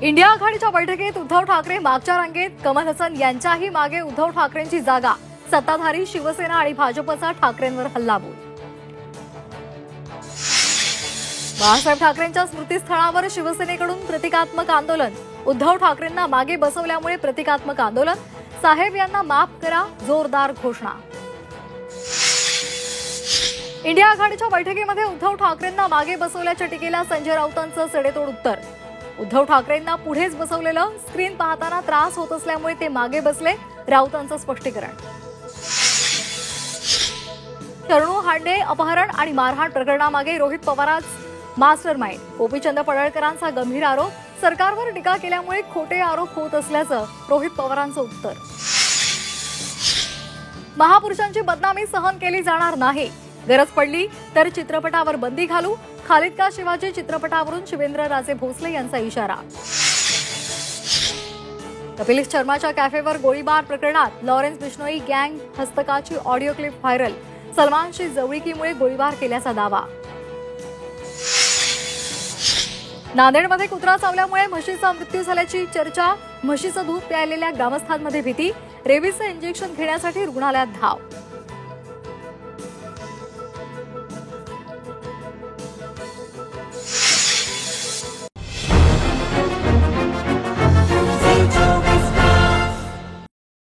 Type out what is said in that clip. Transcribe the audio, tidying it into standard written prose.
India आघाडीच्या बैठकीत उद्धव ठाकरे मागच्या रांगेत, कमल हसन यांच्याही मागे उद्धव ठाकरेंची जागा. सत्ताधारी शिवसेना आणि भाजपचा ठाकरेंवर हल्लाबोल. बाळासाहेब ठाकरेंच्या स्मृतीस्थळावर शिवसेनेकडून प्रतिकात्मक आंदोलन. उद्धव ठाकरेंना मागे बसवल्यामुळे प्रतिकात्मक आंदोलन. साहेब यांना माफ करा, जोरदार घोषणा. इंडिया आघाडीच्या बैठकीमध्ये उद्धव ठाकरेंना मागे बसवल्याच्या टीकेला संजय राऊतांचं सडेतोड उत्तर. उद्धव ठाकरेंना पुढेच बसवलेलं, स्क्रीन पाहताना त्रास होत असल्यामुळे ते मागे बसले, राऊतांचं स्पष्टीकरण. शरणू हांडे अपहरण आणि मारहाण प्रकरणामागे रोहित पवारच मास्टर माइंड. गोपीचंद पडळकरांचा गंभीर आरोप. सरकारवर टीका केल्यामुळे खोटे आरोप होत असल्याचं रोहित पवारांचं उत्तर. महापुरुषांची बदनामी सहन केली जाणार नाही. गरज पडली तर चित्रपटावर बंदी घालू. खालिद का शिवाजी चित्रपटावरून शिवेंद्रराजे भोसले यांचा इशारा. कपिल शर्माच्या कॅफेवर गोळीबार प्रकरणात लॉरेन्स बिश्नोई गँग हस्तकाची ऑडिओ क्लिप व्हायरल. सलमानशी जवळीकीमुळे गोळीबार केल्याचा दावा. नांदेडमध्ये कुत्रा चावल्यामुळे म्हशीचा मृत्यू झाल्याची चर्चा. म्हशीचं दूध प्यायलेल्या ग्रामस्थांमध्ये भीती. रेबीजचं इंजेक्शन घेण्यासाठी रुग्णालयात धाव.